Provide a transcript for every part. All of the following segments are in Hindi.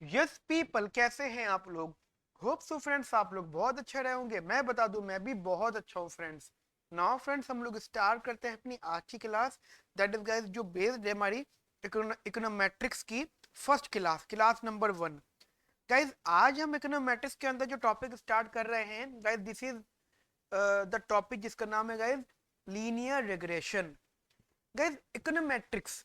यस पीपल, कैसे हैं आप लोग? होप सो फ्रेंड्स आप लोग बहुत अच्छे रहे होंगे। मैं बता दूं मैं भी बहुत अच्छा हूँ फ्रेंड्स। नाउ फ्रेंड्स हम लोग स्टार्ट करते हैं अपनी आज की क्लास। दैट इज गाइस जो बेस्ड है हमारी इकोनोमेट्रिक्स की first class, class number 1। Guys आज हम इकोनोमेट्रिक्स के अंदर जो टॉपिक स्टार्ट कर रहे हैं guys, this is the topic जिसका नाम है guys linear regression. Guys econometrics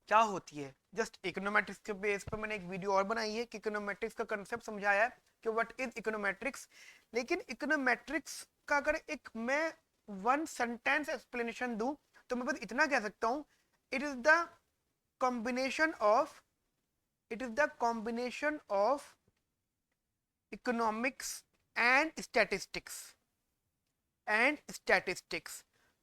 क्या होती है? जस्ट इकोनोमेट्रिक्स के बेस पर मैंने एक वीडियो और बनाई है कि इकोनोमेट्रिक्स का कंसेप्ट समझाया है कि व्हाट इज इकोनोमेट्रिक्स। लेकिन इकोनोमेट्रिक्स का अगर एक मैं वन सेंटेंस एक्सप्लेनेशन दूं तो मैं बस इतना कह सकता हूं, it is the combination of it is the combination of economics and statistics.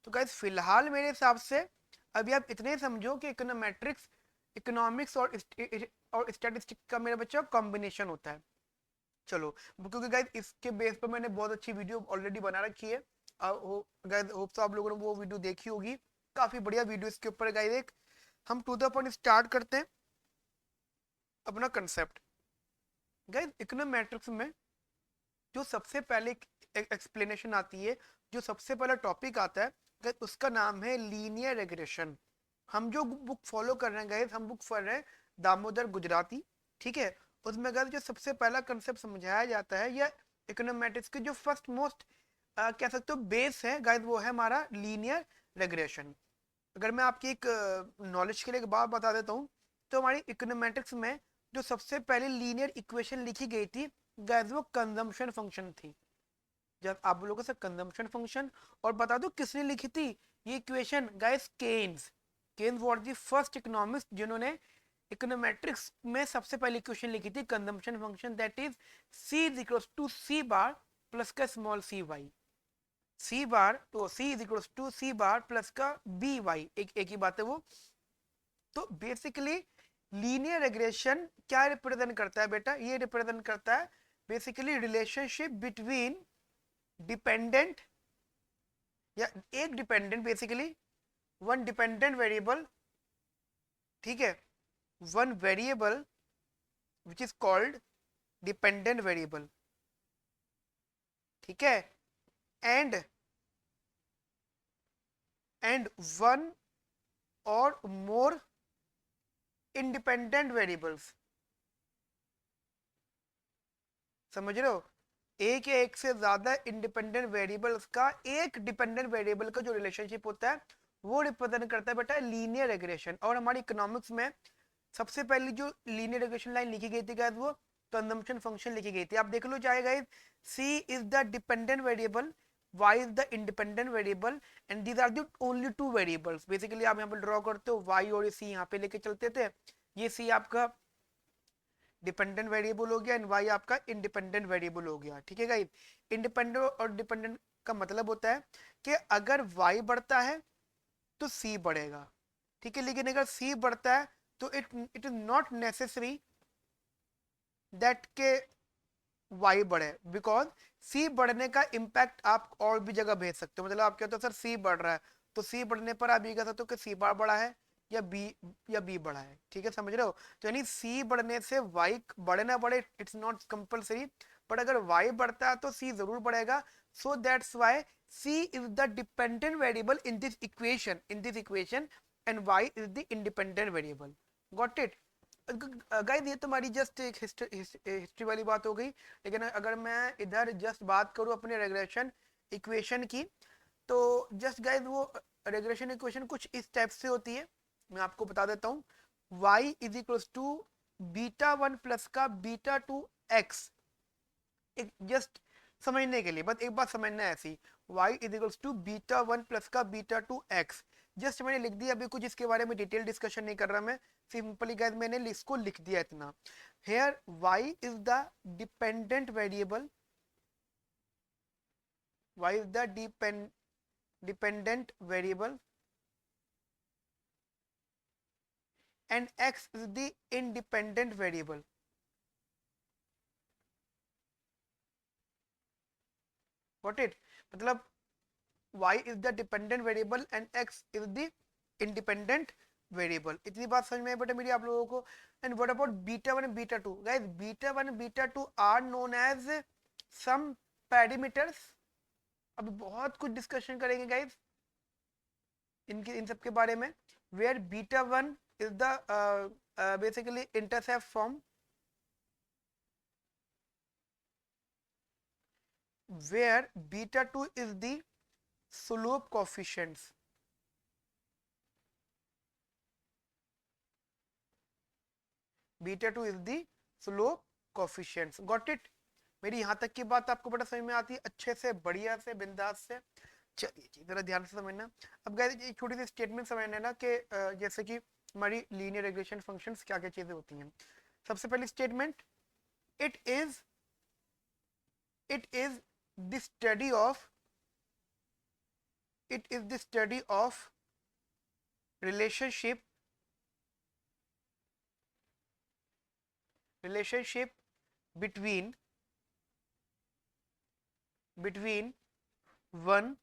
तो गाइस फिलहाल मेरे हिसाब से अभी आप इतने समझो कि इकोनोमेट्रिक्स इकोनॉमिक्स और स्टैटिस्टिक्स का मेरा बच्चा कॉम्बिनेशन होता है। चलो, क्योंकि गाइस इसके बेस पर मैंने बहुत अच्छी वीडियो ऑलरेडी बना रखी है। गाइस होप सो आप लोगों ने वो वीडियो देखी होगी। काफी बढ़िया वीडियो इसके ऊपर गाइस। एक हम टू द पॉइंट स्टार्ट करते हैं अपना कंसेप्ट। गाइस इकोनोमेट्रिक्स में जो सबसे पहले एक्सप्लेनेशन आती है, जो सबसे पहला टॉपिक आता है गाइस, उसका नाम है लीनियर रिग्रेशन। हम जो बुक फॉलो कर रहे हैं गाइस, हम बुक पढ़ रहे हैं दामोदर गुजराती, ठीक है। उसमें गाइस जो सबसे पहला कंसेप्ट समझाया जाता है या इकोनोमेट्रिक्स की जो फर्स्ट मोस्ट कह सकते हो बेस है गाइस, वो है हमारा लीनियर रिग्रेशन। अगर मैं आपकी एक नॉलेज के लिए एक बात बता देता हूँ, तो हमारी इकोनोमेट्रिक्स में जो सबसे पहले लीनियर इक्वेशन लिखी गई थी गाइस, वो कंजम्पशन फंक्शन थी। जब आप लोगों से कंजम्पशन फंक्शन, और बता दो किसने लिखी थी ये equation guys? Keynes. Keynes was the first economist जिन्होंने इकोनोमेट्रिक्स में सबसे पहली इक्वेशन लिखी थी consumption function, that is C is equal to C bar plus का small C Y. C bar तो C is equal to C bar plus का बी वाई, एक ही बात है वो। तो बेसिकली लीनियर रिग्रेशन क्या रिप्रेजेंट करता है बेटा? ये रिप्रेजेंट करता है बेसिकली रिलेशनशिप बिटवीन डिपेंडेंट, या एक dependent basically one dependent variable, ठीक है, one variable which is called dependent variable, ठीक है, एंड वन और मोर इंडिपेंडेंट वेरिएबल्स। समझ रहे हो? एक या एक से ज्यादा इंडिपेंडेंट वेरिएबल्स का एक डिपेंडेंट वेरिएबल का जो रिलेशनशिप होता है वो रिप्रेजेंट करता है बेटा लीनियर रिग्रेशन। और हमारी इकोनॉमिक्स में सबसे पहली जो लीनियर रिग्रेशन लाइन लिखी गई थी गाइस, वो कंजम्पशन फंक्शन लिखी गई थी। आप देख लो चाहे guys, C is the dependent variable, y is the independent variable, and these are the only two variables. Basically आप यहाँ पे ड्रॉ करते हो y और c यहाँ पे लेके चलते थे। ये c आपका डिपेंडेंट वेरिएबल हो गया एंड y आपका इंडिपेंडेंट वेरिएबल हो गया, ठीक है गाइस। इंडिपेंडेंट और डिपेंडेंट का मतलब होता है कि अगर y बढ़ता है तो c बढ़ेगा, ठीक है। लेकिन अगर c बढ़ता है तो it is not necessary that के y बढ़े, बिकॉज c बढ़ने का इम्पैक्ट आप और भी जगह भेज सकते हो। मतलब आप कहते हो सर c बढ़ रहा है, तो c बढ़ने पर आप ये कह सकते हो कि c बार बढ़ा है या b बढ़ा है, ठीक है, समझ रहे हो? तो यानी c बढ़ने से y बढ़े ना बढ़े इट्स नॉट कंपलसरी, बट अगर y बढ़ता है तो c जरूर बढ़ेगा। So that's why c is the dependent variable in this equation and y is the independent variable. Got it? Guys ये तुम्हारी जस्ट एक हिस्ट्री वाली बात हो गई। लेकिन अगर मैं इधर जस्ट बात करूं अपने रेगुलेशन इक्वेशन की, तो जस्ट गाइस वो रेगुलेशन इक्वेशन कुछ इस टाइप से होती है। मैं आपको बता देता हूँ। y is equal to beta one plus का बीटा टू एक्स। एक जस्ट समझने के लिए बस एक बात समझना है ऐसी, y is equal to beta one plus का बीटा टू एक्स। जस्ट मैंने लिख दिया, अभी कुछ इसके बारे में डिटेल डिस्कशन नहीं कर रहा मैं, सिंपली गाइस मैंने इसको लिख दिया इतना। Here y is the dependent variable, y is the dependent variable and x is the independent variable. Got it? मतलब y is the dependent variable and x is the independent variable. इतनी बात समझ में आई बेटा मेरी आप लोगों को। And what about beta one and beta two? Guys beta one beta two are known as some parameters. अभी बहुत कुछ डिस्कशन करेंगे गाइस इनके इन सब के बारे में। Where beta one is the basically intercept form, where beta 2 is the slope coefficients. Beta 2 is the slope coefficients. Got it? मेरी यहाँ तक की बात आपको बड़ा समझ में आती है अच्छे से, बढ़िया से, बिंदास से। चलिए जी जरा ध्यान से समझना। अब गाइस एक छोटी सी स्टेटमेंट समझना ना कि जैसे कि हमारी लीनियर रिग्रेशन फंक्शंस क्या क्या चीजें होती हैं। सबसे पहली statement, it is the study of it is the study of relationship between one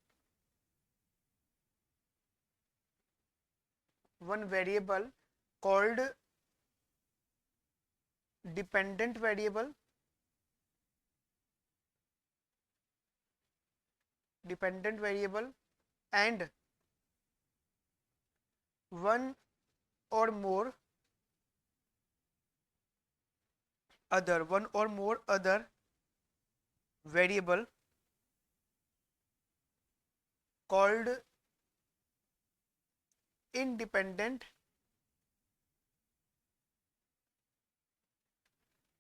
variable called dependent variable and one or more other variable called independent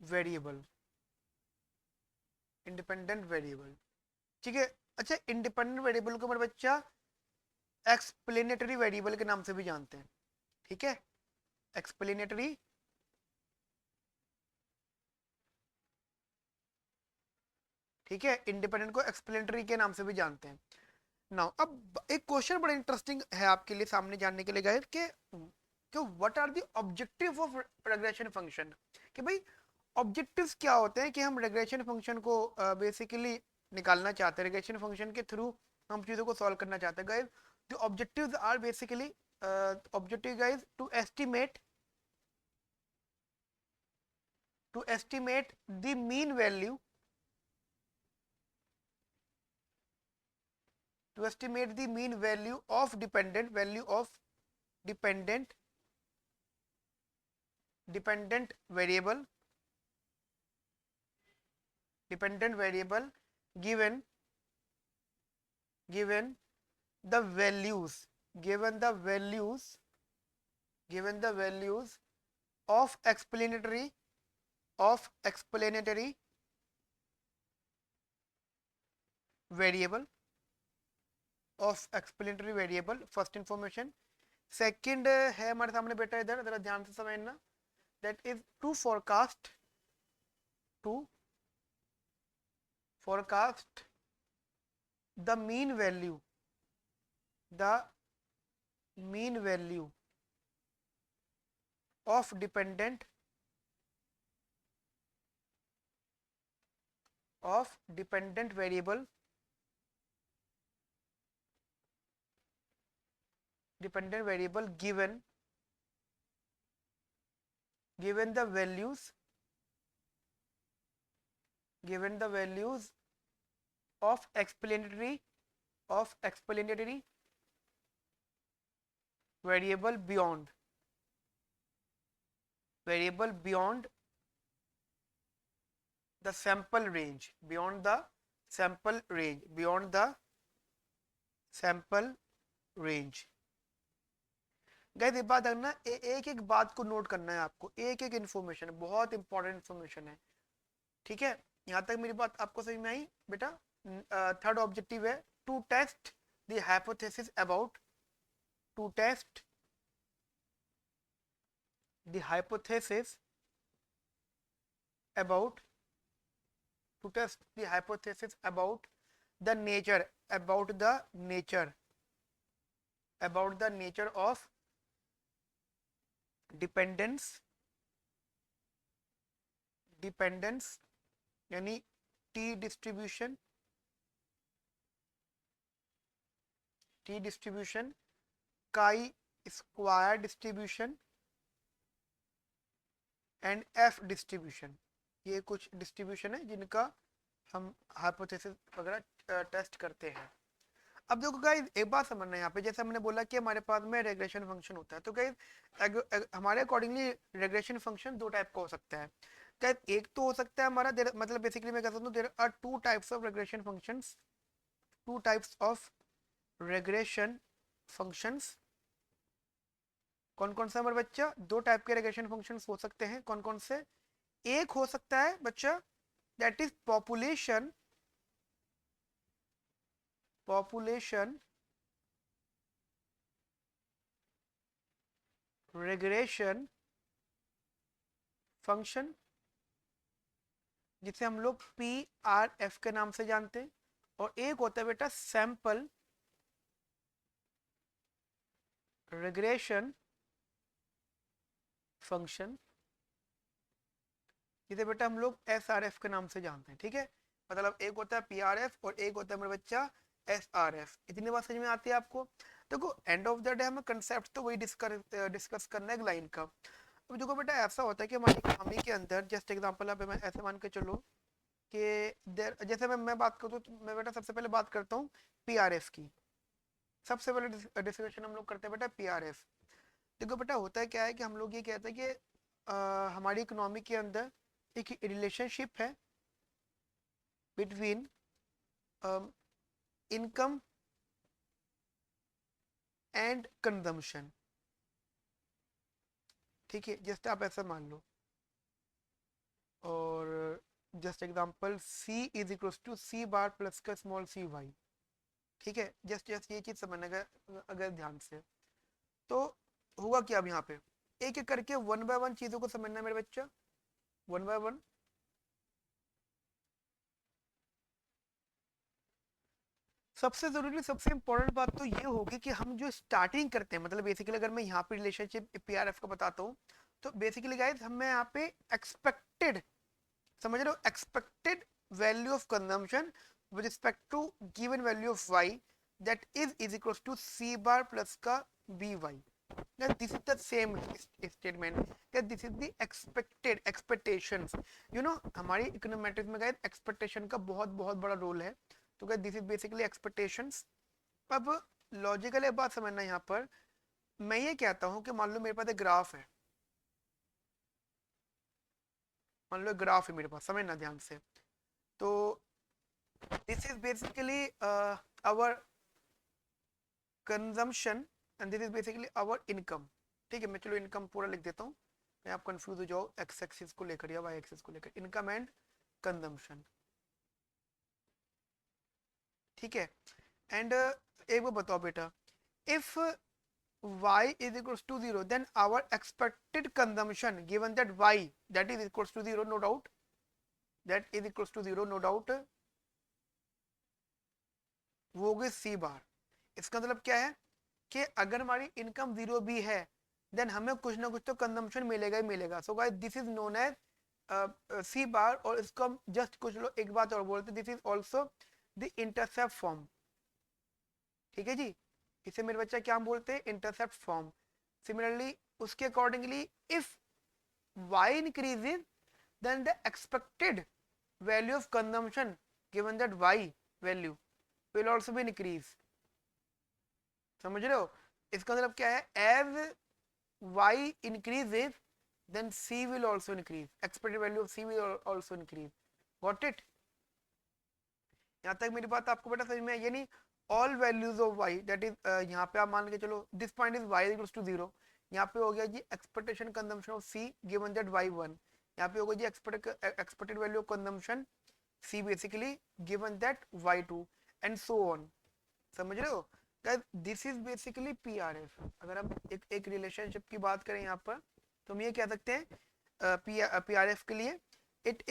variable। ठीक है। अच्छा इंडिपेंडेंट वेरिएबल को मेरे बच्चा एक्सप्लेनेटरी वेरिएबल के नाम से भी जानते हैं। ठीक है, एक्सप्लेनेटरी ठीक है, इंडिपेंडेंट को एक्सप्लेनेटरी के नाम से भी जानते हैं। नाउ अब एक क्वेश्चन बड़ा इंटरेस्टिंग है आपके लिए सामने जानने के लिए गाइस कि what are the objective of regression function. कि भाई ऑब्जेक्टिव्स क्या होते हैं कि हम रिग्रेशन फंक्शन को बेसिकली निकालना चाहते हैं, रिग्रेशन फंक्शन के थ्रू हम चीज़ों को सॉल्व करना चाहते हैं। Guys the objectives are basically objective guys to estimate the mean value of dependent variable given the values of explanatory variable first information. Second है हमारे सामने बेटा, इधर जरा ध्यान से समझना, that is to forecast the mean value of dependent variable given the values of explanatory variable beyond the sample range, guys ये बात करना, एक एक बात को नोट करना है आपको, एक एक इन्फॉर्मेशन बहुत इंपॉर्टेंट इन्फॉर्मेशन है। ठीक है, यहाँ तक मेरी बात आपको समझ में आई बेटा। थर्ड ऑब्जेक्टिव है to test the hypothesis about the nature of dependence यानी T distribution chi square distribution and F distribution. ये कुछ डिस्ट्रीब्यूशन है जिनका हम हाइपोथेसिस वगैरह टेस्ट करते हैं। अब देखो गाइस एक बात समझना है यहाँ पे, जैसे हमने बोला कि हमारे पास में रेग्रेशन फंक्शन होता है, तो गाइस हमारे अकॉर्डिंगली रेग्रेशन फंक्शन दो टाइप का हो सकता है। गाइस एक तो हो सकता है हमारा मतलब बेसिकली मैं कह सकता हूँ there are two types of regression functions, two types of regression functions. कौन कौन सा हमारे बच्चा, दो टाइप के रेग्रेशन फंक्शंस हो सकते हैं, कौन कौन से? एक हो सकता है बच्चा that is population regression function, जिसे हम लोग PRF के नाम से जानते हैं। और एक होता है बेटा सैंपल रेग्रेशन फंक्शन, जिसे बेटा हम लोग SRF के नाम से जानते हैं। ठीक है, मतलब एक होता है PRF और एक होता है मेरा बच्चा SRF। इतनी बात समझ में आती है आपको? देखो एंड ऑफ द डे हमें कंसेप्ट तो वही डिस्कस करना है लाइन का। अब देखो बेटा ऐसा होता है कि हमारी इकोनॉमी के अंदर जस्ट एग्जांपल आप मैं ऐसे मान के चलो कि जैसे मैं बात करता हूँ तो मैं बेटा सबसे पहले बात करता हूँ PRF की। सबसे पहले डिस्कशन हम लोग करते हैं बेटा PRF। देखो बेटा होता है क्या है कि हम लोग ये कहते हैं कि हमारी इकोनॉमी के अंदर एक रिलेशनशिप है बिटवीन इनकम एंड कंजम्पशन। ठीक है, जस्ट आप ऐसा मान लो, और just example C is equals to C bar plus का स्मॉल cy। ठीक है, जस्ट जस्ट ये चीज समझने का अगर ध्यान से, तो होगा क्या अब यहाँ पे एक एक करके वन बाय वन चीजों को समझना है मेरे बच्चा, वन बाय वन। सबसे जरूरी सबसे इंपॉर्टेंट बात तो ये होगी कि हम जो स्टार्टिंग करते हैं, मतलब बेसिकली अगर मैं यहाँ पे रिलेशनशिप PRF का बताता हूँ, तो बेसिकली गाइस हमें यहाँ पे एक्सपेक्टेड, समझ रहे हो, expected value of consumption with respect to given value of y that is equals to C bar plus का by। This is the same statement, this is the expected expectations. You know हमारी इकोनोमेट्रिक्स में गाइस एक्सपेक्टेशन का बहुत बहुत बड़ा रोल है। तो guys this is basically expectations. अब लॉजिकल बात समझना यहाँ पर, मैं ये कहता हूँ कि मान लो मेरे पास एक ग्राफ है, मान लो ग्राफ है मेरे पास, समझना ध्यान से। तो this is basically our consumption and this is basically our income. ठीक है, मैं चलो इनकम पूरा लिख देता हूँ, मैं आप कंफ्यूज हो जाओ एक्स एक्सिस को लेकर या वाई एक्सिस को लेकर, इनकम एंड कंजम्पशन। ठीक है, एंड एक बार बताओ बेटा, if y is equals to 0 then our expected consumption given that y that is equals to 0 no doubt, that is equals to 0 no doubt, वो होगी C बार। इसका मतलब क्या है कि अगर हमारी इनकम जीरो भी है देन हमें कुछ ना कुछ तो कंजम्पशन मिलेगा ही मिलेगा। So guys this is known as C bar, और इसको हम जस्ट कुछ लोग एक बात और बोलते हैं, this is also the intercept form. ठीक है जी, इसे मेरे बच्चा क्या हम बोलते हैं, इंटरसेप्ट फॉर्म। सिमिलरली उसके accordingly if y increases then the expected value of consumption given that y value will also be increase। समझ रहे हो, इसका मतलब क्या है, as y increases then c will also increase, expected value of c will also increase। got it? यहाँ तक मेरी बात आपको बेटा समझ में आई? ये नहीं all values of y that is, यहाँ पे आप मान के चलो this point is y equals to 0, यहाँ पे हो गया जी expectation consumption of c given that y1, यहाँ पे होगा जी expected value of consumption c basically given that y2 and so on. समझ रहे हो? This is basically PRF। अगर हम एक रिलेशनशिप की बात करें यहाँ पर, तो हम ये कह सकते हैं PRF के लिए it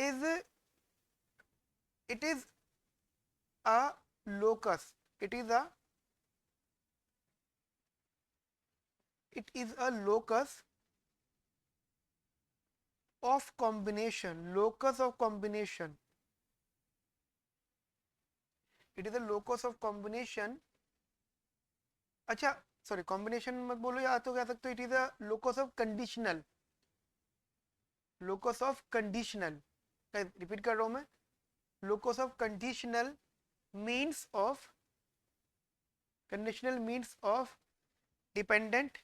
is a locus, it is a locus of combination, locus of combination, it is a locus of combination। अच्छा सॉरी कॉम्बिनेशन मत बोलो, या तो कह सकते हो it is a locus of conditional, locus of conditional, repeat कर रहा हूं मैं, locus of conditional means of, conditional means of dependent,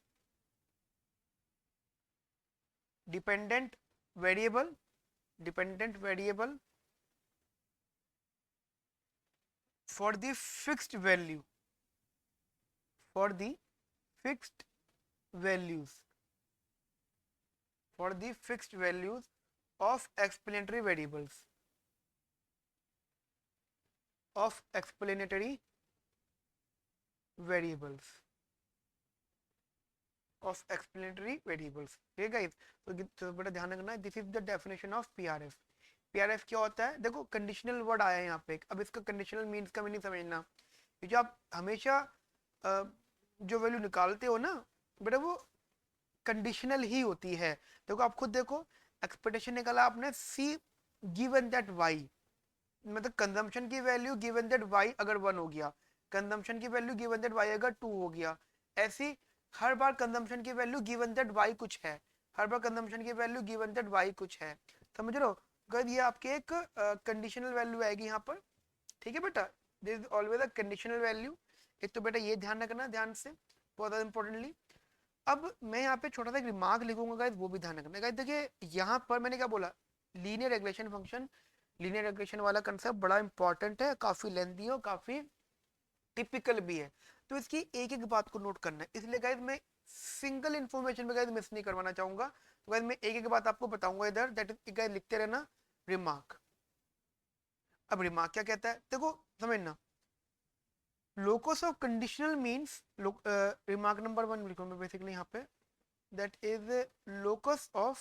dependent variable, dependent variable for the fixed value, for the fixed values, for the fixed values of explanatory variables, of explanatory variables, of explanatory variables. ठीक है गाइस, तो बड़ा ध्यान रखना, this is the definition of PRF. PRF क्या होता है, देखो कंडीशनल वर्ड आया है यहाँ पे, अब इसका कंडीशनल मीन्स का मीनिंग समझना। ये जो आप हमेशा जो वैल्यू निकालते हो ना बेटा, वो कंडीशनल ही होती है। देखो आप खुद देखो, एक्सपेक्टेशन निकाला आपने सी गिवन दैट वाई, मतलब कंजम्पशन की वैल्यू गिवन दैट वाई अगर 1 हो गया, कंजम्पशन की वैल्यू गिवन दैट वाई अगर 2 हो गया, ऐसी हर बार कंजम्पशन की वैल्यू गिवन दैट वाई कुछ है, हर बार कंजम्पशन की वैल्यू गिवन दैट वाई कुछ है, समझ रहे हो। अगर ये आपके एक कंडीशनल वैल्यू आएगी यहाँ पर, ठीक है बेटा, this is always a conditional value. एक तो बेटा ये ध्यान रखना ध्यान से, बहुत ज़्यादा इंपॉर्टेंटली। अब मैं यहाँ पे छोटा सा एक रिमार्क लिखूंगा गाइस, वो भी ध्यान रखना गाइस। देखिए यहाँ पर मैंने क्या बोला, linear regulation function, linear regulation वाला कंसेप्ट बड़ा इंपॉर्टेंट है, काफी लेंथी है और काफी टिपिकल भी है, तो इसकी एक एक बात को नोट करना है। इसलिए गाइस मैं सिंगल इन्फॉर्मेशन में गाइस मिस नहीं करवाना चाहूंगा, तो गाइस मैं एक एक बात आपको बताऊंगा इधर, दैट इज गाइस लिखते रहना रिमार्क। अब रिमार्क क्या कहता है, देखो समझना, locus of conditional means, remark number 1 लिखूं मैं बेसिकली यहाँ पे, that is locus of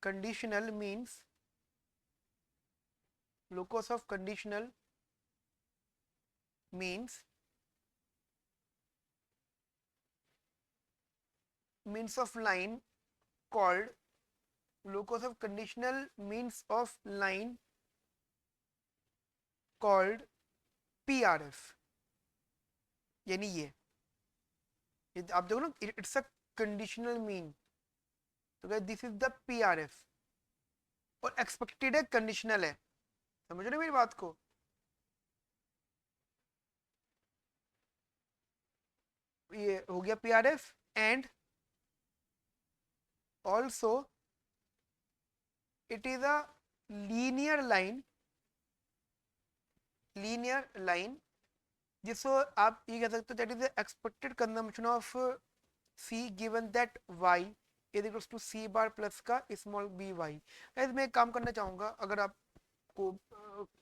conditional means, locus of conditional means, means of line called, locus of conditional means of line called PRF। यानी ये आप देखो ना, इट्स अ कंडीशनल मीन, तो दिस इज द PRF, और एक्सपेक्टेड है कंडीशनल है, समझ रहे मेरी बात को। ये हो गया PRF, and also it is a linear line, linear line जिसको आप ये कह सकते हो that is expected consumption of C given that Y is equals to C bar plus का स्मॉल बी वाई। गाइस मैं एक काम करना चाहूंगा, अगर आपको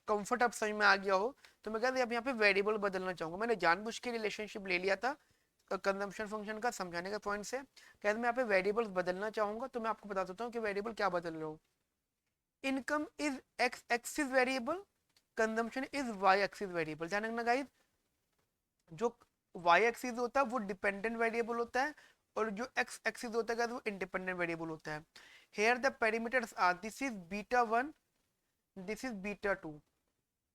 कंफर्ट अब समझ में आ गया हो, तो मैं कहते अब यहाँ पे वेरिएबल बदलना चाहूंगा। मैंने जानबूझ के रिलेशनशिप ले लिया था कंजम्पशन फंक्शन का समझाने के पॉइंट से, कहते मैं यहाँ पे वेरिएबल्स बदलना चाहूंगा, तो मैं आपको बता देता हूँ कि वेरिएबल क्या बदल रहा हूँ। Income is X axis variable, consumption is Y axis variable. ध्यान रखना गाइस, जो वाई एक्सिस होता है वो डिपेंडेंट वेरिएबल होता है, और जो एक्स एक्सिस होता है वो इंडिपेंडेंट वेरिएबल होता है। Here the parameters are, this is beta 1, this is beta 2।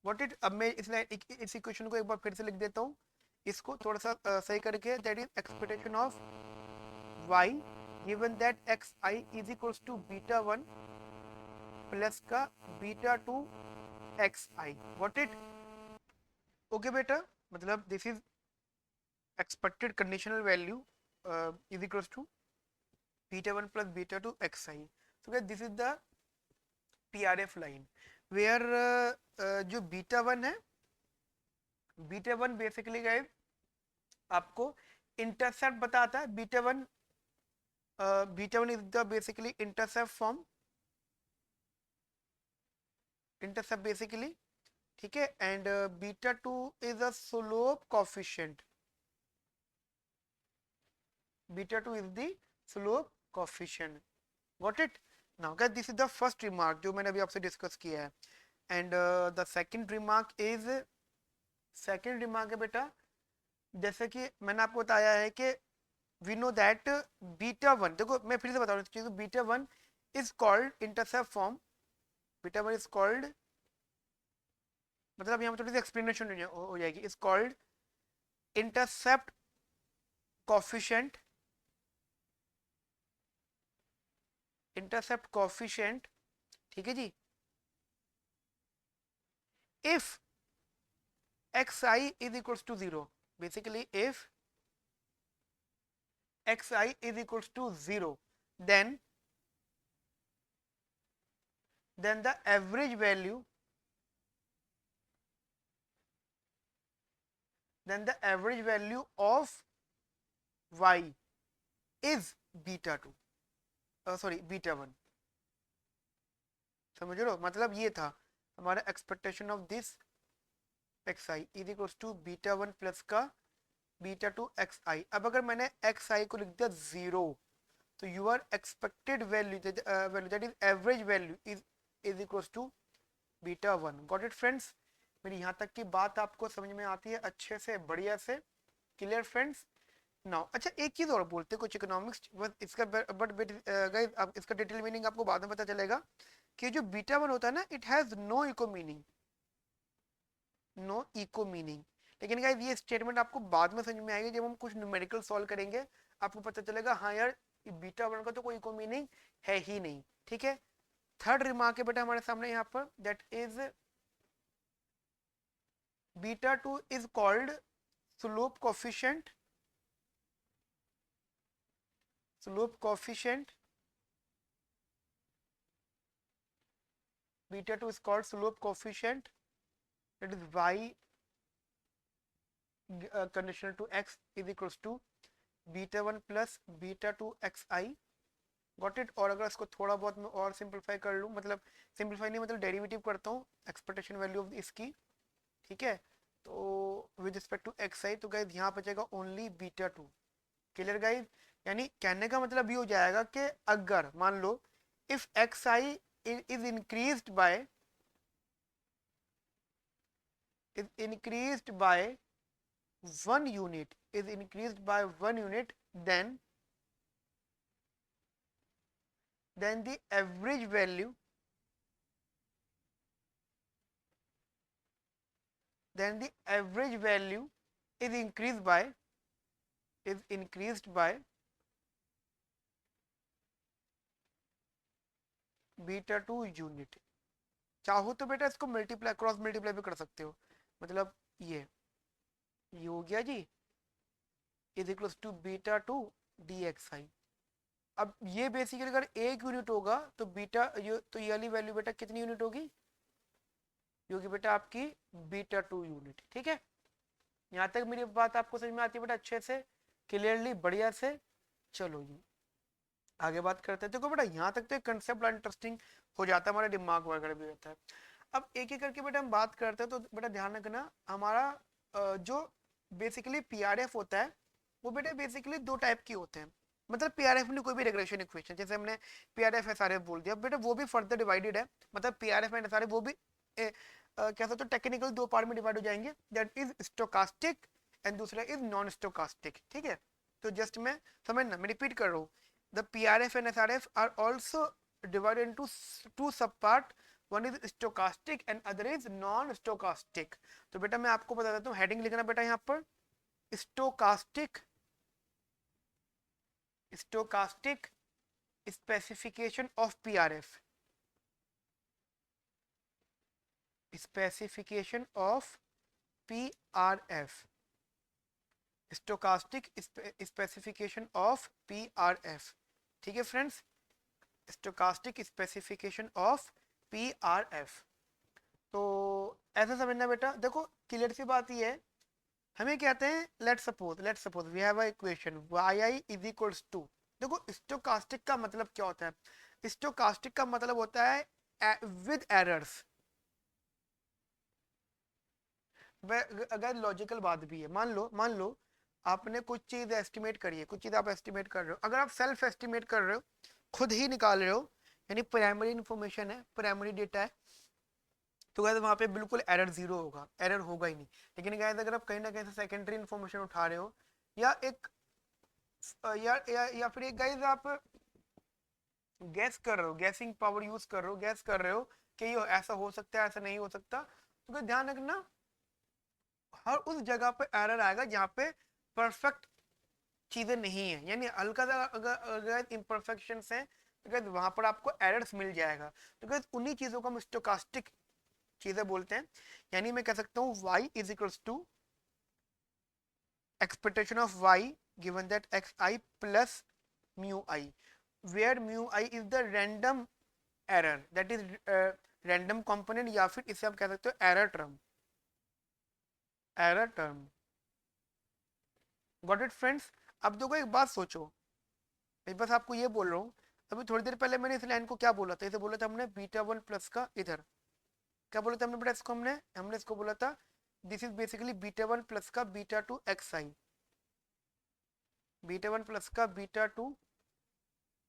What it, अब मैं इस इक्वेशन को एक बार फिर से लिख देता हूँ, इसको थोड़ा सा सही करके, that is expectation of Y given that X I is equals to beta 1 plus का beta 2 X I. What it, okay बेटा, मतलब this is expected conditional value is equals to beta 1 plus beta 2 xi। so guys this is the PRF line where जो beta 1 है, beta 1 basically guys आपको intercept बताता है। beta 1 is the basically intercept form, intercept basically, ठीक है, and beta 2 is a slope coefficient, beta 2 is the slope coefficient। got it now guys, this is the first remark जो मैंने अभी आपसे डिस्कस किया है। And the second remark is, second remark है बेटा, जैसे कि मैंने आपको बताया है कि वी नो दैट बीटा 1, देखो मैं फिर से बता रहा हूँ, beta 1 is called intercept form, beta 1 is called, मतलब यहाँ पर थोड़ी सी एक्सप्लेनेशन हो जाएगी, is called intercept coefficient, intercept coefficient, ठीक है जी, if xi is equals to 0, basically if xi is equals to 0, then the average value, of y is beta 2, sorry beta 1। समझ लो, मतलब ये था हमारा expectation of this xi is equals to beta 1 plus का बीटा 2 xi। अब अगर मैंने xi को लिख दिया 0, तो your expected value that is average value is equals to beta 1। Got it friends? मेरी यहाँ तक की बात आपको समझ में आती है अच्छे से, बढ़िया से? Clear friends? नाउ अच्छा, एक चीज और बोलते हैं कुछ इकोनॉमिक्स, इसका बट गाइस अब इसका डिटेल मीनिंग आपको बाद में पता चलेगा कि जो बीटा 1 होता है ना, it has no eco meaning, no eco meaning. लेकिन गाइस ये स्टेटमेंट आपको बाद में समझ में आएगी जब हम कुछ न्यूमेरिकल सॉल्व करेंगे, आपको पता चलेगा हाँ यार बीटा 1 का तो कोई इको मीनिंग है ही नहीं, ठीक है। थर्ड रिमार्क है बेटा हमारे सामने यहाँ पर, that is beta 2 is called slope coefficient, slope coefficient, beta 2 is called slope coefficient, that is y conditional to x is equals to beta 1 plus beta 2 xi। Got it? और अगर इसको थोड़ा बहुत मैं और सिंपलीफाई कर लूँ, मतलब सिंपलीफाई नहीं मतलब डेरिवेटिव करता हूँ एक्सपेक्टेशन वैल्यू ऑफ इसकी, ठीक है, तो विद रिस्पेक्ट टू xi, तो गाइज यहाँ बचेगा ओनली बीटा 2। Clear guys? यानी कहने का मतलब ये हो जाएगा कि अगर मान लो if xi is increased by 1 unit, then the average value, is increased by beta 2 unit. चाहो तो बेटा इसको मल्टीप्लाई, क्रॉस मल्टीप्लाई भी कर सकते हो, मतलब ये हो गया जी, is equals to beta 2 dxi। अब ये बेसिकली अगर 1 यूनिट होगा तो बीटा तो ये वाली वैल्यू बेटा कितनी यूनिट होगी? होगी बेटा आपकी बीटा 2 यूनिट, ठीक है। यहाँ तक मेरी बात आपको समझ में आती है बेटा अच्छे से, क्लियरली, बढ़िया से? चलो जी आगे बात करते हैं। देखो बेटा यहाँ तक तो कंसेप्ट बड़ा इंटरेस्टिंग हो जाता है, हमारा दिमाग वगैरह भी रहता है। अब एक एक करके बेटा हम बात करते हैं, तो बेटा ध्यान रखना हमारा जो बेसिकली पीआरएफ होता है वो बेटा बेसिकली दो टाइप के होते हैं। मतलब पीआरएफ में कोई भी रेग्रेशन इक्वेशन, जैसे हमने पीआरएफ एसआरएफ बोल दिया बेटा, वो भी फर्दर डिवाइडेड है। मतलब पीआरएफ एंड एसआरएफ वो भी क्या सकते हो टेक्निकल दो पार्ट में डिवाइड हो जाएंगे, दैट इज स्टोकास्टिक एंड दूसरा इज नॉन स्टोकास्टिक, ठीक है। तो जस्ट मैं समझना, मैं रिपीट कर रहा हूँ, the PRF and SRF are also divided into two subpart, one is stochastic and other is non-stochastic। तो बेटा मैं आपको बता देता हूँ, हेडिंग लिखना बेटा यहाँ पर, stochastic specification of PRF, specification of PRF, stochastic specification of PRF, ठीक है friends, stochastic specification of PRF. तो ऐसा समझना बेटा, देखो क्लियर सी बात ये है, हमें कहते हैं let suppose we have a equation yi is equals to, देखो स्टोकास्टिक का मतलब क्या होता है? स्टोकास्टिक का मतलब होता है विद एरर्स। अगर लॉजिकल बात भी है, मान लो आपने कुछ चीज एस्टिमेट करी है, कुछ चीज आप एस्टिमेट कर रहे हो, अगर आप सेल्फ एस्टिमेट कर रहे हो, खुद ही निकाल रहे हो, यानी प्राइमरी इंफॉर्मेशन है, प्राइमरी डेटा है, तो गाइस वहाँ पे बिल्कुल एरर जीरो होगा, एरर होगा ही नहीं। लेकिन गाइस अगर आप कहीं ना कहीं से सेकेंडरी इंफॉर्मेशन उठा रहे हो, या एक या फिर एक गाइस आप गैस कर रहे हो, गैसिंग पावर यूज कर रहे हो, गैस कर रहे हो कि ये ऐसा हो सकता है, ऐसा नहीं हो सकता, तो ध्यान रखना और उस जगह पे एरर आएगा जहाँ पे परफेक्ट चीजें नहीं है, यानी हल्का सा अगर इम्परफेक्शन है तो वहां पर आपको एरर्स मिल जाएगा। तो उन्हीं चीजों को हम स्टोकास्टिक चीजें बोलते हैं। यानी मैं कह सकता हूँ y is equals to expectation of y given that xi plus mu I, where mu I is the random error, that is random component, या फिर इसे आप कह सकते हो error term, error term। Got it friends? अब देखो एक बात सोचो, मैं बस आपको ये बोल रहा हूँ, अभी थोड़ी देर पहले मैंने इस लाइन को क्या बोला था, इसे बोला था हमने बीटा वन प्लस का इधर, क्या बोला था हमने बेटा इसको, हमने हमने इसको बोला था this is basically beta one plus का beta two X I, beta one plus का beta two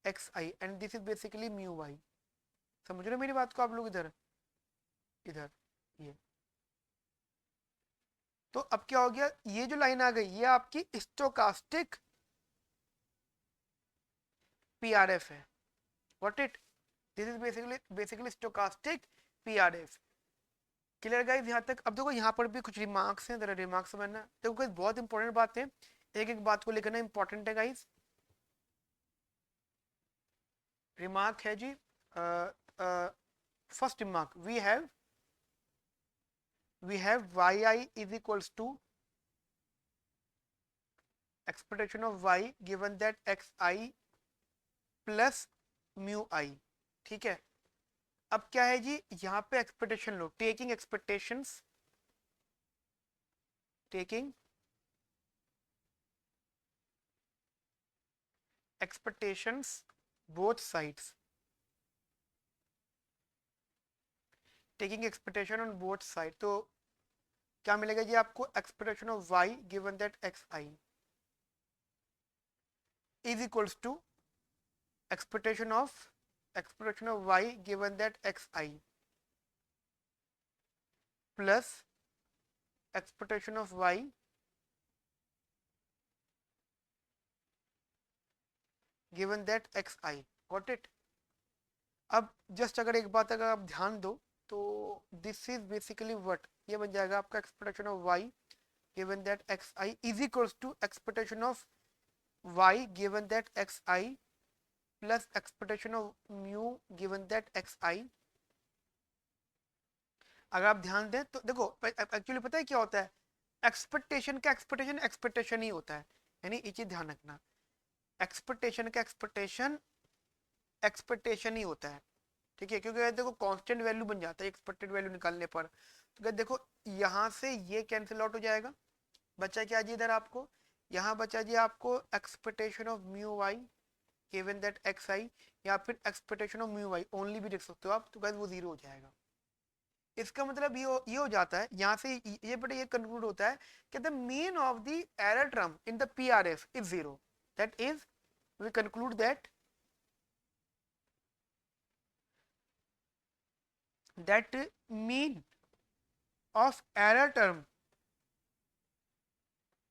X I, and this is basically mu Y. समझ रहे हो मेरी बात को आप लोग? इधर इधर ये, तो अब क्या हो गया, ये जो लाइन आ गई ये आपकी स्टोकास्टिक पीआरएफ है। What it, this is basically stochastic PRF. Clear guys यहाँ तक? अब देखो यहाँ पर भी कुछ रिमार्क्स हैं, जरा रिमार्क्स समझना। देखो गाइस बहुत इंपॉर्टेंट बात है, एक एक बात को लिखना इंपॉर्टेंट है गाइस। रिमार्क है जी, first remark, we have yi is equals to expectation of y given that xi plus mu I, ठीक है। अब क्या है जी, यहाँ पे एक्सपेक्टेशन लो, taking expectations, taking expectations both sides, taking expectation on both side, तो क्या मिलेगा जी आपको, expectation of y given that xi is equals to expectation of y given that xi plus expectation of y given that xi, got it? अब जस्ट अगर एक बात अगर आप ध्यान दो तो दिस इज बेसिकली व्हाट, ये बन जाएगा आपका expectation of y given that xi is equals to expectation of y given that xi plus expectation of mu given that xi। अगर आप ध्यान दें तो देखो एक्चुअली पता है क्या होता है, एक्सपेक्टेशन का एक्सपेक्टेशन एक्सपेक्टेशन ही होता है, यानी ये चीज ध्यान रखना, एक्सपेक्टेशन का एक्सपेक्टेशन एक्सपेक्टेशन ही होता है, ठीक है। क्योंकि देखो कांस्टेंट वैल्यू बन जाता है एक्सपेक्टेड वैल्यू निकालने पर, तो देखो यहाँ से ये कैंसिल आउट हो जाएगा, बचा क्या जी इधर आपको, यहाँ बचा जी आपको expectation of mu Y given that X I, या फिर expectation of mu Y only भी देख सकते हो आप, तो वो जीरो हो जाएगा। इसका मतलब ये हो जाता है, यहाँ से ये बेटा ये कंक्लूड होता है कि the mean of the error term in the PRF is zero, that is we conclude that mean of error term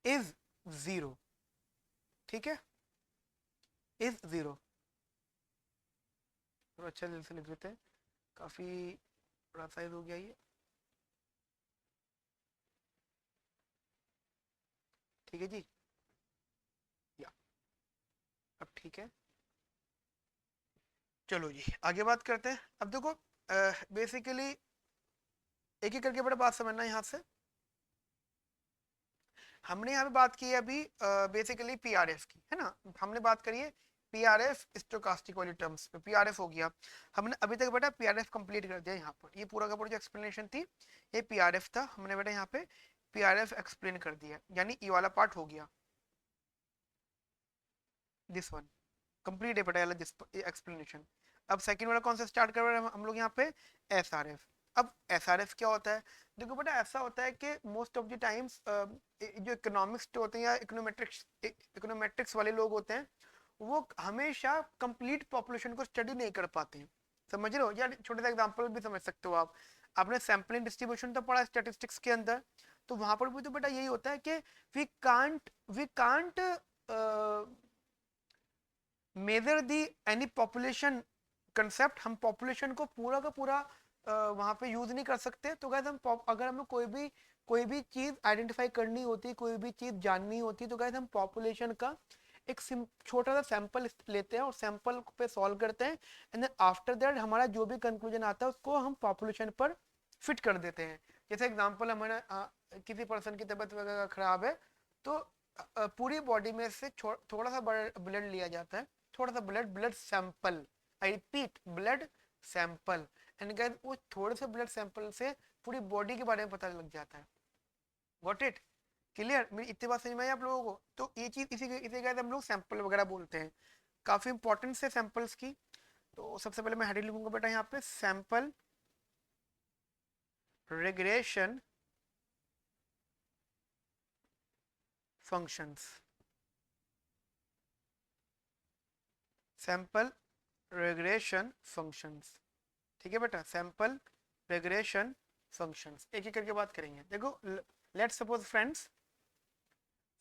is zero, ठीक है, इज जीरो। तो अच्छा दिल से लिख देते हैं, काफी बड़ा साइज हो गया ये, ठीक है जी, या अब ठीक है। चलो जी आगे बात करते हैं। अब देखो बेसिकली एक एक करके बड़ा बात समझना यहाँ से, हमने यहाँ पे बात की है अभी बेसिकली पीआरएफ की, है ना, हमने बात करी है पीआरएफ स्टोकास्टिक वाली टर्म्स पे, पीआरएफ हो गया, हमने अभी तक बेटा पीआरएफ कंप्लीट कर दिया। यहाँ पर ये पूरा का पूरा जो एक्सप्लेनेशन थी ये पीआरएफ था, हमने बेटा यहाँ पे पीआरएफ एक्सप्लेन कर दिया, यानी ये वाला पार्ट हो गया, दिस वन कंप्लीट है बेटा एक्सप्लेनेशन। अब सेकंड वाला कौन सा स्टार्ट कर रहे हैं हम लोग यहाँ पे, एसआरएफ। अब एसआरएफ क्या होता है, देखो बेटा ऐसा होता है कि मोस्ट ऑफ द टाइम्स जो इकोनॉमिक्स होते हैं या इकोनोमेट्रिक्स वाले लोग होते हैं वो हमेशा कंप्लीट पॉपुलेशन को स्टडी नहीं कर पाते हैं, समझ रहे हो? या छोटे सा एग्जांपल भी समझ सकते हो आप, आपने सैम्पलिंग डिस्ट्रीब्यूशन तो पढ़ा स्टैटिस्टिक्स के अंदर, तो वहां पर भी तो बेटा यही होता है कि we can't measure the any population concept, हम पॉपुलेशन को पूरा का पूरा वहां पे यूज नहीं कर सकते। तो गाइस हम अगर हमें कोई भी कोई भी चीज आइडेंटिफाई करनी होती, कोई भी चीज जाननी होती, तो गाइस हम पॉपुलेशन का एक छोटा सा सैंपल लेते हैं और सैंपल पे सॉल्व करते हैं, एंड देन आफ्टर दैट हमारा जो भी कंक्लूजन आता है उसको हम पॉपुलेशन पर फिट कर देते हैं। जैसे एग्जांपल, हमारा किसी पर्सन की तबीयत वगैरह खराब है, तो पूरी बॉडी में से थोड़ा सा ब्लड लिया जाता है, थोड़ा सा blood blood sample, I repeat blood sample, and guys वो थोड़े से ब्लड सैंपल से पूरी बॉडी के बारे में पता लग जाता है। Got it? क्लियर? मेरी इतनी बात समझ में आई आप लोगों को? तो ये चीज इसी गाइस हम लोग सैंपल वगैरह बोलते हैं। काफी इंपॉर्टेंस है सैंपल्स की। तो सबसे पहले मैं हेडिंग लिखूंगा बेटा यहाँ पे, sample regression functions. Sample regression functions, ठीक है बेटा, सैंपल रिग्रेशन फंक्शंस। एक एक करके बात करेंगे। देखो, let's suppose friends,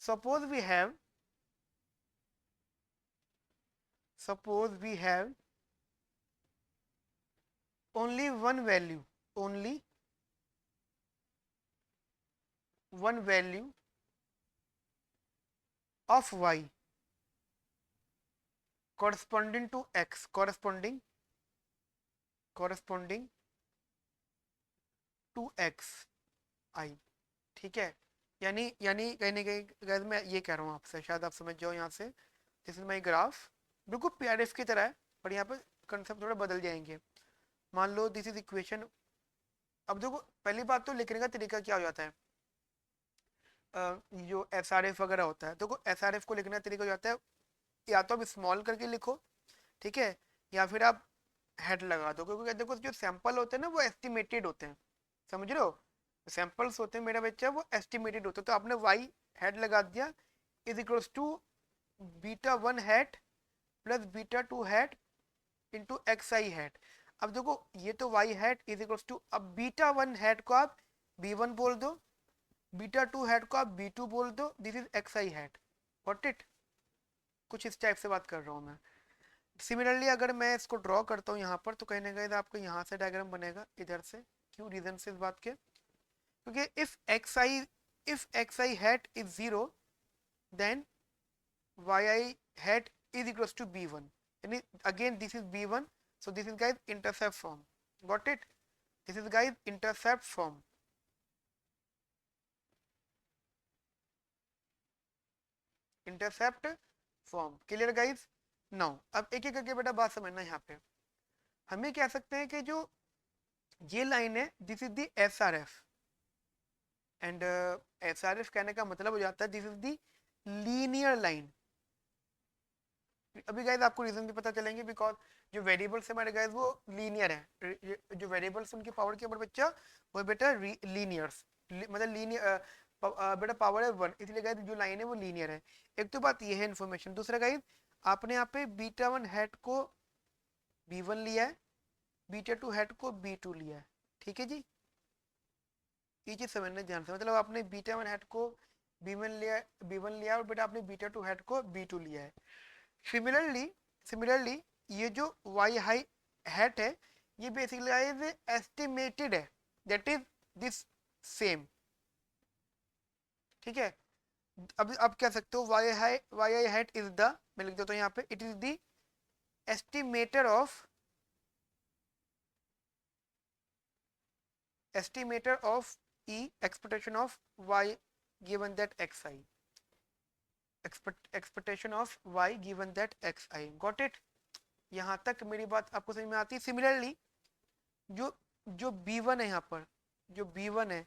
suppose we have only one value, only one value of y corresponding to x, corresponding to x I, ठीक है? यानी कहीं ना कहीं गाइस मैं ये कह रहा हूँ आपसे, शायद आप समझ जाओ यहाँ से। दिस इज माई ग्राफ, बिल्कुल पीआरएफ की तरह है, पर यहाँ पे कंसेप्ट थोड़ा बदल जाएंगे। मान लो दिस इज इक्वेशन। अब देखो, पहली बात तो लिखने का तरीका क्या हो जाता है, जो एस आर एफ वगैरह होता है, देखो एस आर एफ को लिखने का तरीका हो जाता है, या तो आप स्मॉल करके लिखो, ठीक है, या फिर आप हेड लगा दो, क्योंकि देखो जो सैंपल होते हैं ना वो एस्टिमेटेड होते हैं, समझ रहे हो? सैंपल्स होते हैं मेरा बच्चा, वो एस्टिमेटेड होते हैं, तो आपने वाई हेड लगा दिया is equals to beta one hat plus beta two hat into X I hat. अब देखो ये तो Y hat is equals to, अब बीटा वन हेड को आप बी वन बोल दो, बीटा टू हेड को आप बी टू बोल दो, this is X I head. What it? कुछ इस टाइप से बात कर रहा हूँ मैं। सिमिलरली अगर मैं इसको ड्रॉ करता हूँ यहाँ पर, तो कहीं ना कहीं आपको यहाँ से डायग्राम बनेगा इधर से। क्यों रीजन से इस बात के? क्योंकि if X I hat is zero, then Y I hat is equals to B one, यानी again this is B one, so this is guys intercept form. Got it? This is guys intercept form. Intercept form. Clear guys? Now अब एक एक करके बेटा बात समझना। यहाँ पे हम ये कह सकते हैं कि जो ये लाइन है this is the S R F, and S R F कहने का मतलब हो जाता है this is the linear line. अभी गाइज आपको रीजन भी पता चलेंगे, बिकॉज जो वेरिएबल्स हमारे गाइज वो लीनियर है, जो वेरिएबल्स उनकी पावर के ऊपर बच्चा वो बेटा लीनियर्स, मतलब लीनियर बेटा पावर है वन, इसलिए गाइज जो लाइन है वो लीनियर है। एक तो बात ये है इन्फॉर्मेशन। दूसरा गाइज आपने यहाँ पे बीटा वन हेड को बी वन लिया है, बीटा टू हेड को बी टू लिया है, ठीक है जी? ये चीज समझना ध्यान से, मतलब आपने बीटा वन हेड को बी वन लिया और बेटा आपने बीटा टू हेड को बी टू लिया है। सिमिलरली ये जो वाई हाई हैट है ये बेसिकली एस्टिमेटेड है, दैट इज दिस सेम, ठीक है? अब कह सकते हो Y I hat is the, मैं लिख देता हूँ यहाँ पे, it is the estimator of E expectation of Y given that X I, expectation of Y given that X I. Got it? यहाँ तक मेरी बात आपको समझ में आती है? सिमिलरली जो बी वन है, यहाँ पर जो बी वन है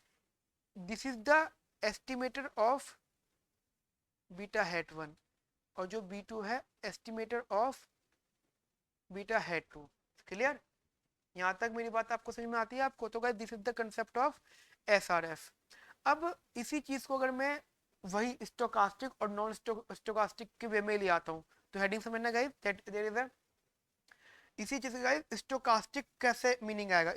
this is the estimator of beta hat one, और जो बी टू है estimator of beta hat two. Clear? यहाँ तक मेरी बात आपको समझ में आती है आपको? तो guys this is the concept of S R F. अब इसी चीज को अगर मैं वही स्टोकास्टिक और नॉन स्टोकास्टिक के वे में ले आता हूँ, तो हेडिंग समझना guys, that there is a, इसी चीज का स्टोकास्टिक कैसे मीनिंग आएगा?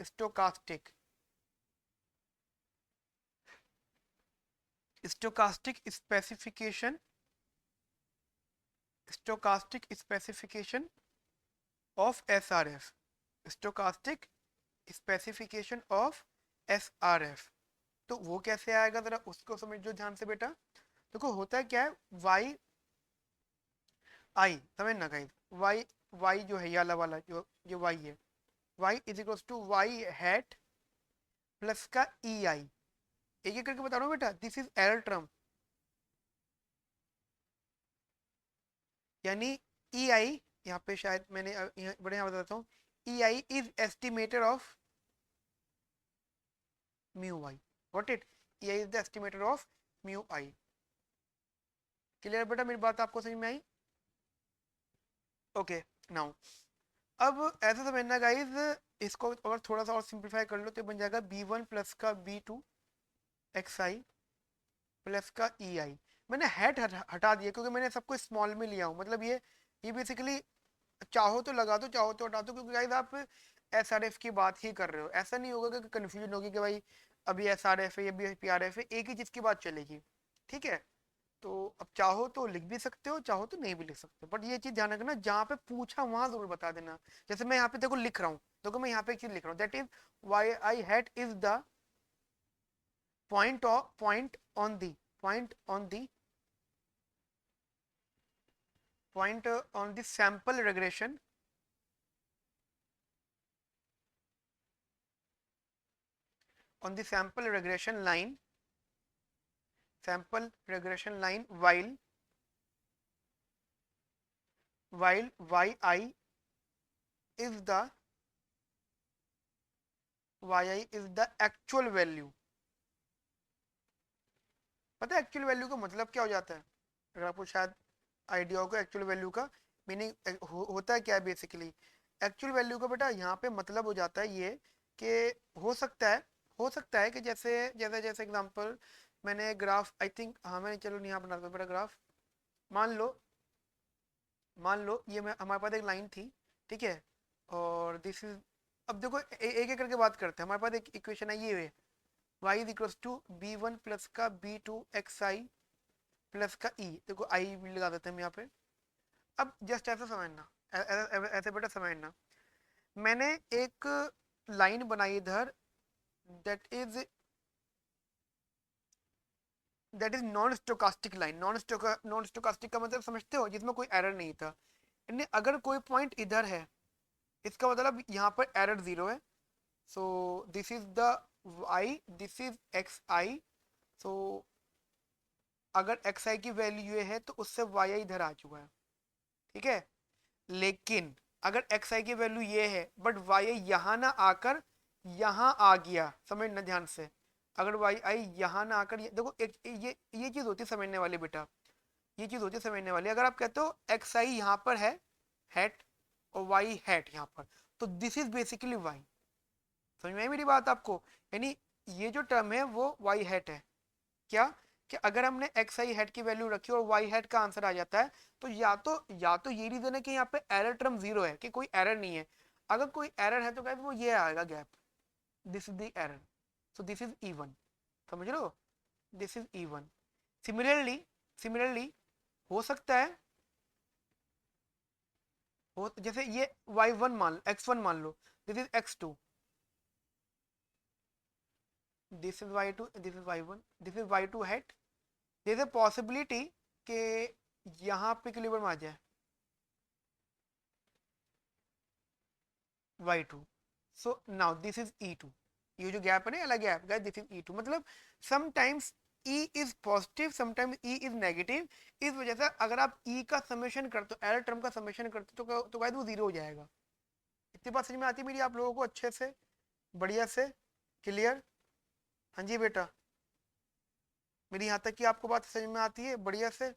Stochastic specification, stochastic specification of S R F, stochastic specification of S R F, तो वो कैसे आएगा, जरा उसको समझो ध्यान से बेटा। देखो होता क्या है, वाई आई समझना गाइस, वाई वाई जो है ये वाला जो ये वाई है, Y is equal to Y hat plus का ई आई। एक एक करके बता रहा हूँ बेटा, दिस इज एरर टर्म, यानी ई आई, यहाँ पे शायद मैंने बड़े यहाँ बताता हूँ, E I is estimator of mu I, got it, E I is the estimator of mu I. Clear बेटा, मेरी बात आपको समझ में आई? ओके नाउ, अब ऐसा समझना गाइज, इसको अगर थोड़ा सा और सिंप्लीफाई कर लो तो बन जाएगा बी वन प्लस का B two X I plus का ई आई। मैंने हैट हटा दिया क्योंकि मैंने सबको स्मॉल में लिया हूँ, मतलब ये बेसिकली चाहो तो लगा दो, चाहो तो हटा दो, क्योंकि गाइज आप एस आर एफ की बात ही कर रहे हो। ऐसा नहीं होगा कि कन्फ्यूजन होगी कि भाई अभी एस आर एफ है या पी आर एफ है, एक ही चीज़ की बात चलेगी, ठीक है। तो अब चाहो तो लिख भी सकते हो, चाहो तो नहीं भी लिख सकते, बट ये चीज ध्यान रखना, जहाँ पे पूछा वहां जरूर बता देना। जैसे मैं यहाँ पे देखो लिख रहा हूँ, देखो मैं यहाँ पे एक चीज लिख रहा हूँ, that is Y I hat is the point on the point on the point on the sample regression on the sample regression line while yi is the actual value। पता है एक्चुअल वैल्यू का मतलब क्या हो जाता है? अगर आपको शायद आइडिया होगा एक्चुअल वैल्यू का मीनिंग होता है क्या है बेसिकली। एक्चुअल वैल्यू का बेटा यहाँ पे मतलब हो जाता है ये कि हो सकता है कि जैसे जैसे जैसे एग्जांपल मैंने ग्राफ आई थिंक, हाँ मैंने, चलो नहीं यहाँ बना बेटा ग्राफ, मान लो ये मैं हमारे पास एक लाइन थी, ठीक है, और दिस इज, अब देखो एक एक करके बात करते हैं। हमारे पास एक इक्वेशन है ये, y is equal to B one plus का B two X I plus का ई, देखो आई भी लगा देते हैं हम यहाँ पे। अब जस्ट ऐसा समझना, ऐसे बेटा समझना, मैंने एक लाइन बनाई इधर, that is non stochastic line. Non stochastic का मतलब समझते हो, जिसमें कोई एरर नहीं था, यानी अगर कोई पॉइंट इधर है इसका मतलब यहाँ पर एरर जीरो है। So this is the I, this is X I. So अगर एक्स आई की वैल्यू ये है तो उससे वाई आई इधर आ चुका है, ठीक है। लेकिन अगर एक्स आई की वैल्यू ये है बट वाई आई यहाँ ना आकर यहाँ आ गया, समझना ध्यान से, अगर वाई आई यहाँ ना आकर देखो एक ये चीज होती है समझने वाली बेटा, ये चीज होती है समझने वाली। अगर आप कहते हो एक्स आई यहाँ पर है हैट और वाई हैट यहाँ पर, तो दिस इज बेसिकली वाई। समझ में आई मेरी बात आपको? यानी ये जो टर्म है वो वाई हैट है। क्या कि अगर हमने एक्स आई हेड की वैल्यू रखी और वाई हेड का आंसर आ जाता है, तो या तो ये रीजन है कि यहाँ पे एरर टर्म जीरो है, कि कोई एरर नहीं है। अगर कोई एरर है तो गाइस वो ये आएगा gap, this is the error, so this is even. समझ रहे हो? This is even. सिमिलरली हो सकता है, जैसे ये वाई वन मान एक्स वन मान लो, this is X two, this is Y two, this is Y one, this is Y two head. There is a possibility कि यहाँ पे इक्विलिब्रियम आ जाए y2। So now this is e2, ये जो गैप है ना अलग gap, guys this is e2, मतलब sometimes e is positive sometimes e is negative. इस वजह से अगर आप e का समेशन करते हो, एरर टर्म का समेशन करते हो तो गाइस वो जीरो हो जाएगा। इतनी बात समझ में आती है मेरी आप लोगों को अच्छे से, बढ़िया से, क्लियर? हाँ जी बेटा, मेरी यहाँ तक की आपको बात समझ में आती है बढ़िया से?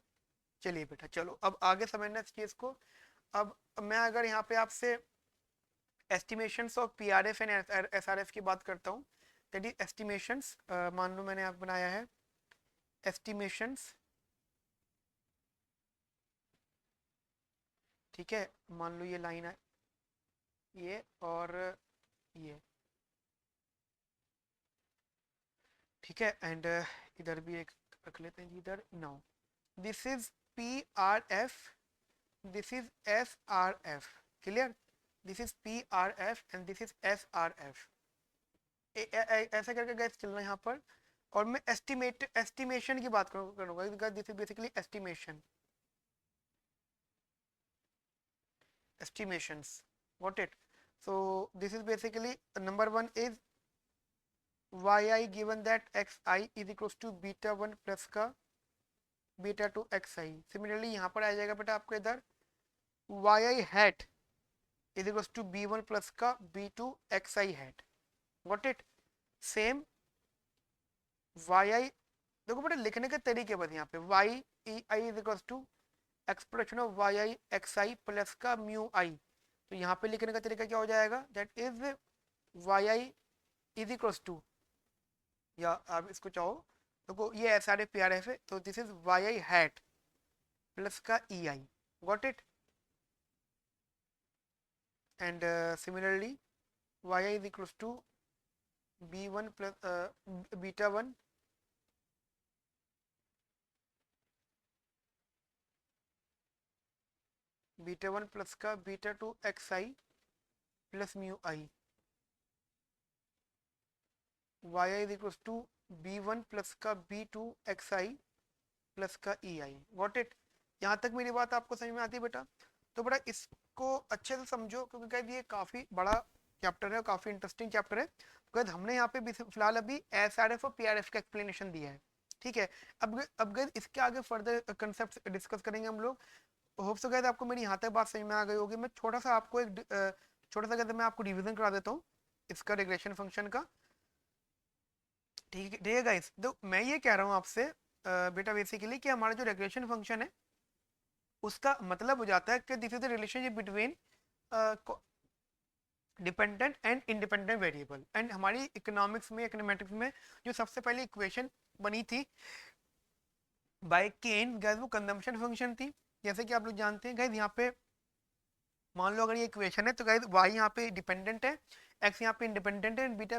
चलिए बेटा चलो अब आगे समझना इस चीज़ को। अब मैं अगर यहाँ पे आपसे estimations of PRF and SRF की बात करता हूँ, दैट इज एस्टिमेशंस, मान लो मैंने आप बनाया है एस्टिमेशंस, ठीक है, मान लो ये लाइन है ये और ये, ठीक है, एंड इधर भी एक रख लेते हैं इधर। Now this is P R F, this is S R F, clear? This is P R F and this is S R F, ऐसा करके गैस चलना यहाँ पर। और मैं एस्टिमेशन की बात करूंगा, this is basically estimations, got it? So this is basically number one is yi given that xi is equals to beta 1 plus का beta 2 xi. सिमिलरली यहाँ पर आ जाएगा बेटा आपको इधर yi hat is equals to b1 plus का b2 xi hat, got it? Same yi, देखो बेटा लिखने के तरीके बस यहाँ पे y i is equals to expression of yi xi plus का म्यू i, तो यहाँ पे लिखने का तरीका क्या हो जाएगा, that is yi is equals to, या आप इसको चाहो देखो ये S R F P R F है, तो this is yi hat plus का ei, got it? And similarly yi is equals to b1 plus beta 1 beta 1 plus का beta 2 xi plus mu i, yi is equals to b1 plus का b2 xi प्लस का ei, गॉट इट? यहाँ तक मेरी बात आपको समझ में आती है बेटा? तो बेटा इसको अच्छे से समझो, क्योंकि गाइस ये काफ़ी बड़ा चैप्टर है और काफ़ी इंटरेस्टिंग चैप्टर है। गाइस हमने यहाँ पे फिलहाल अभी एसआरएफ और पीआरएफ का एक्सप्लेनेशन दिया है, ठीक है? अब गाइस इसके आगे फर्दर कंसेप्ट डिस्कस करेंगे हम लोग। होप सो गाइस आपको मेरी यहाँ तक बात समझ में आ गई होगी। मैं छोटा सा आपको छोटा सा मैं आपको रिवीजन करा देता हूँ इसका रिग्रेशन फंक्शन का, ठीक है गाइस? तो मैं ये कह रहा हूँ आपसे बेटा बेसिकली कि हमारा जो रेगुलेशन फंक्शन है उसका मतलब हो जाता है कि this is the relationship between dependent and independent variable. And हमारी इकोनॉमिक्स में इकोनॉमेटिक्स में जो सबसे पहले इक्वेशन बनी थी बाय केन गाइस, वो कंजम्पशन फंक्शन थी। जैसे कि आप लोग जानते हैं गाइस, यहाँ पे मान लो अगर ये इक्वेशन है तो गाइस y यहाँ पे डिपेंडेंट है, x यहाँ पे इंडिपेंडेंट है, beta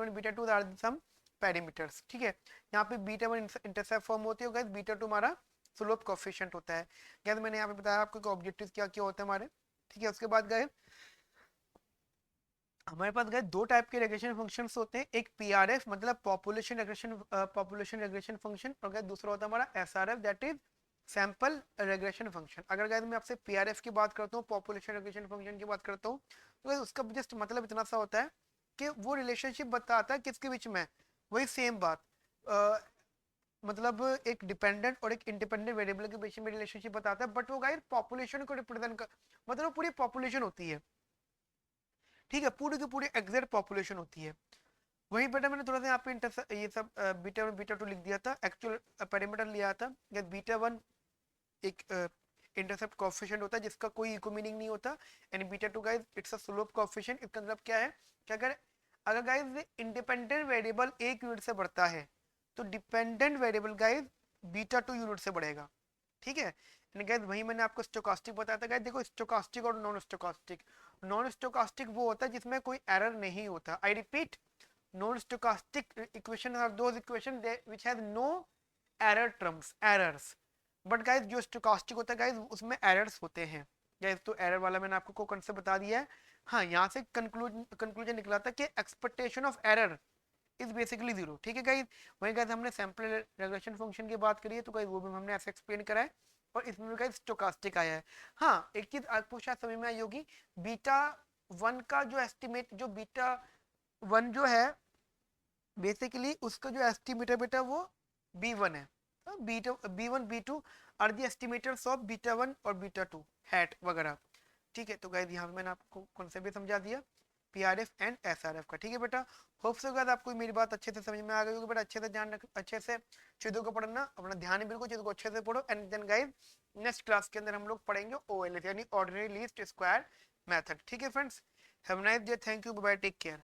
1 beta 2 are some parameters, ठीक है? यहाँ पे बीटा 1 इंटरसेप्ट फॉर्म होती है गाइस, बीटा 2 हमारा स्लोप कोएफिशिएंट होता है। गाइस मैंने यहाँ पे बताया आपको कि ऑब्जेक्टिव्स क्या क्या होते हैं हमारे, ठीक है? उसके बाद गाइस हमारे पास गए दो टाइप के रेग्रेशन फंक्शंस होते हैं, एक पीआरएफ मतलब पॉपुलेशन रेग्रेशन फंक्शन, और गए दूसरा होता है हमारा SRF that is sample regression function. अगर गए मैं आपसे पीआरएफ की बात करता हूँ, पॉपुलेशन रेग्रेशन फंक्शन की बात करता हूँ, तो उसका जस्ट मतलब इतना सा होता है कि वो रिलेशनशिप बताता है किसके बीच में, वही सेम बात मतलब एक डिपेंडेंट और एक इंडिपेंडेंट वेरिएबल के बीच में रिलेशनशिप बताता है, बट वो गाइस पॉपुलेशन को रिप्रेजेंट कर, मतलब पूरी पॉपुलेशन होती है, ठीक है? पूरी की पूरी एग्जैक्ट पॉपुलेशन होती है। वही बेटा मैंने थोड़ा सा यहाँ पे ये सब बीटा 1 बीटा 2 लिख दिया था, एक्चुअल पैरामीटर लिया था। बीटा 1 एक इंटरसेप्ट कोएफिशिएंट होता है जिसका कोई इको मीनिंग नहीं होता, and beta 2 guys it's a slope coefficient. इसका मतलब क्या है कि अगर गाइस इंडिपेंडेंट वेरिएबल एक यूनिट से बढ़ता है तो dependent variable guys beta 2 unit से बढ़ेगा, ठीक है? गाइस वही मैंने आपको स्टोकास्टिक बताया था। गाइस देखो स्टोकास्टिक और नॉन स्टोकास्टिक वो होता है जिसमें कोई एरर नहीं होता। I repeat, non stochastic equation are those equation which has no error terms, errors. But guys जो स्टोकास्टिक होता है गाइस उसमें एरर्स होते हैं गाइस, तो एरर वाला मैंने आपको कंसेप्ट बता दिया है। हाँ, यहाँ से कंक्लूजन निकला था कि expectation of error is basically zero, ठीक है गाइस? वहीं गाइस हमने सैंपल रेग्रेशन फंक्शन की बात करी है, तो गाइस वो भी हमने ऐसे एक्सप्लेन करा है, और इसमें भी गाइस स्टोकास्टिक आया है। हाँ, एक चीज आपको शायद समझ में आई होगी, बीटा 1 का जो एस्टिमेट, जो बीटा 1 जो है बेसिकली उसका जो एस्टिमेट है बेटा वो b1 है। Beta b1 b2 are the estimators of beta 1 और बीटा 2 हैट वगैरह, ठीक है? तो गाइस यहाँ पे मैंने आपको कॉन्सेप्ट भी समझा दिया पीआरएफ एंड एसआरएफ का, ठीक है बेटा? होप सो गाइस आपको मेरी बात अच्छे से समझ में आ गई होगी बेटा। अच्छे से ध्यान रख, अच्छे से चीजों को पढ़ना, अपना ध्यान बिल्कुल चीजों को अच्छे से पढ़ो। And then guys next class के अंदर हम लोग पढ़ेंगे ओएलएच यानी ऑर्डिनरी लीस्ट स्क्वायर मेथड, ठीक है friends? Have a nice day, thank you, bye bye, take care.